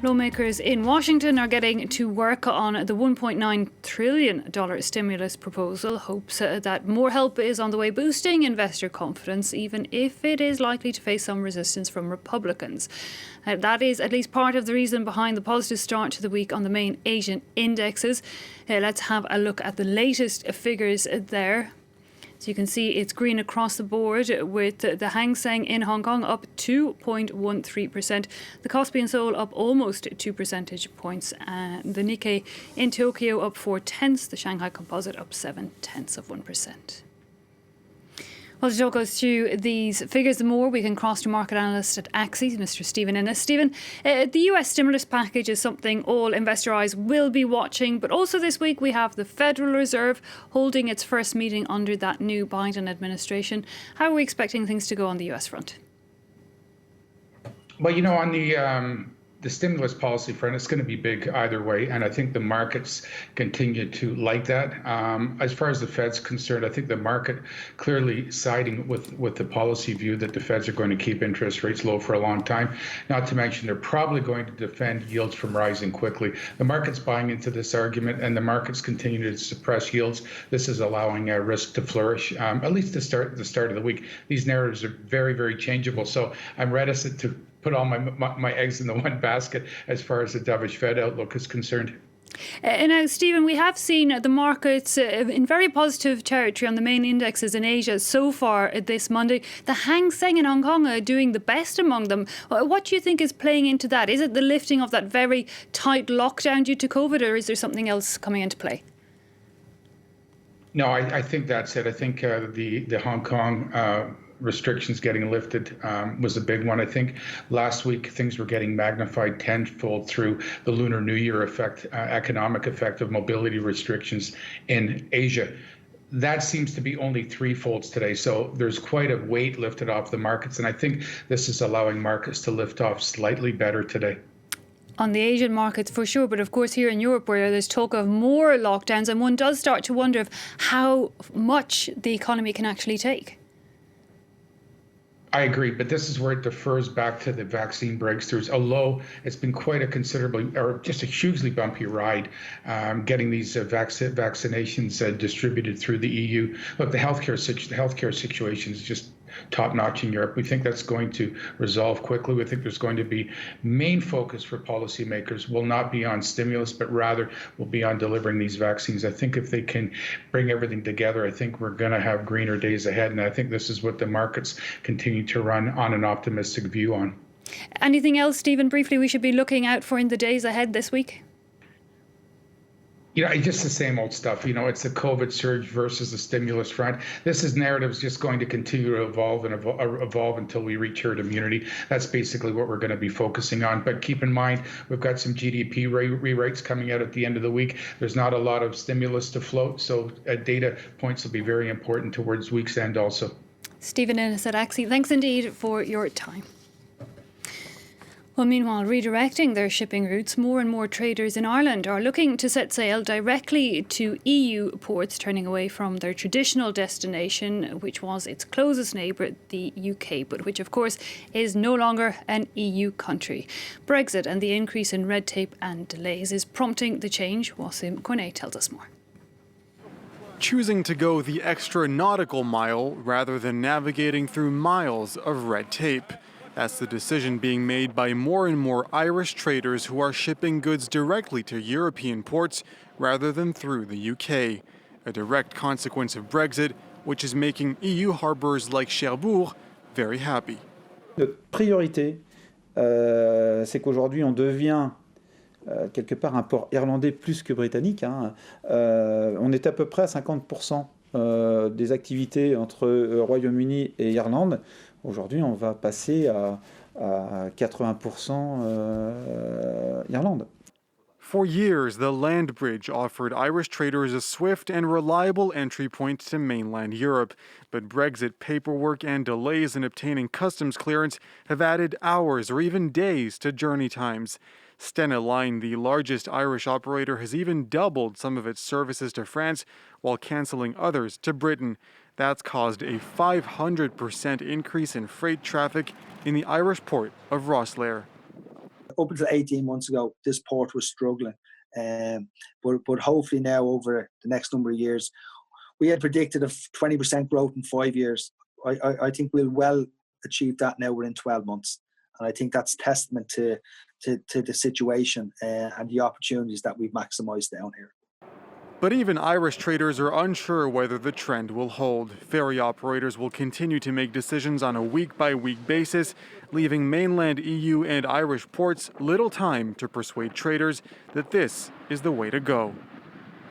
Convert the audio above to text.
Lawmakers in Washington are getting to work on the $1.9 trillion stimulus proposal. Hopes that more help is on the way, boosting investor confidence, even if it is likely to face some resistance from Republicans. That is at least part of the reason behind the positive start to the week on the main Asian indexes. Let's have a look at the latest figures there. So you can see it's green across the board, with the Hang Seng in Hong Kong up 2.13%, the Kospi in Seoul up almost 2 percentage points, and the Nikkei in Tokyo up 0.4, the Shanghai Composite up 0.7%. Well, to talk us through these figures the more, we can cross to market analyst at Axis, Mr. Stephen Innes. Stephen, the US stimulus package is something all investor eyes will be watching, but also this week we have the Federal Reserve holding its first meeting under that new Biden administration. How are we expecting things to go on the US front? Well, on the stimulus policy front, it's going to be big either way, and I think the markets continue to like that. As far as the Fed's concerned, I think the market clearly siding with the policy view that the Feds are going to keep interest rates low for a long time. Not to mention they're probably going to defend yields from rising quickly. The market's buying into this argument, and the markets continue to suppress yields. This is allowing risk to flourish, at least to start the start of the week. These narratives are very, very changeable, so I'm reticent to put all my eggs in the one basket as far as the dovish Fed outlook is concerned. Now, Stephen, we have seen the markets in very positive territory on the main indexes in Asia so far this Monday. The Hang Seng in Hong Kong are doing the best among them. What do you think is playing into that? Is it the lifting of that very tight lockdown due to COVID, or is there something else coming into play? No, I think that's it. I think the Hong Kong restrictions getting lifted was a big one. I think last week things were getting magnified tenfold through the Lunar New Year effect, economic effect of mobility restrictions in Asia. That seems to be only threefolds today. So there's quite a weight lifted off the markets. And I think this is allowing markets to lift off slightly better today. On the Asian markets for sure, but of course here in Europe where there's talk of more lockdowns, and one does start to wonder of how much the economy can actually take. I agree, but this is where it defers back to the vaccine breakthroughs. Although it's been quite a considerably, or just a hugely bumpy ride, getting these vaccinations distributed through the EU. Look, the healthcare situation is just top-notch in Europe. We think that's going to resolve quickly. We think there's going to be main focus for policymakers will not be on stimulus, but rather will be on delivering these vaccines. I think if they can bring everything together, I think we're going to have greener days ahead. And I think this is what the markets continue to run on an optimistic view on. Anything else, Stephen, briefly, we should be looking out for in the days ahead this week? Just the same old stuff. It's the COVID surge versus the stimulus front. This narrative is just going to continue to evolve and evolve until we reach herd immunity. That's basically what we're going to be focusing on. But keep in mind, we've got some GDP rewrites coming out at the end of the week. There's not a lot of stimulus to float, so data points will be very important towards week's end also. Stephen Innes at Axie, thanks indeed for your time. Well, meanwhile, redirecting their shipping routes, more and more traders in Ireland are looking to set sail directly to EU ports, turning away from their traditional destination, which was its closest neighbour, the UK, but which, of course, is no longer an EU country. Brexit and the increase in red tape and delays is prompting the change. Wasim Kone tells us more. Choosing to go the extra nautical mile rather than navigating through miles of red tape. That's the decision being made by more and more Irish traders who are shipping goods directly to European ports rather than through the UK. A direct consequence of Brexit, which is making EU harbours like Cherbourg very happy. Notre priorité, c'est qu'aujourd'hui on devient quelque part un port irlandais plus que britannique. On est à peu près à 50% des activités entre Royaume-Uni et Irlande. Aujourd'hui, on va passer à 80% Irlande. For years, the land bridge offered Irish traders a swift and reliable entry point to mainland Europe. But Brexit paperwork and delays in obtaining customs clearance have added hours or even days to journey times. Stena Line, the largest Irish operator, has even doubled some of its services to France while cancelling others to Britain. That's caused a 500% increase in freight traffic in the Irish port of Rosslare. up until 18 months ago, this port was struggling. But hopefully now, over the next number of years, we had predicted a 20% growth in 5 years. I think we'll well achieve that now within 12 months. And I think that's testament to the situation and the opportunities that we've maximised down here. But even Irish traders are unsure whether the trend will hold. Ferry operators will continue to make decisions on a week-by-week basis, leaving mainland EU and Irish ports little time to persuade traders that this is the way to go.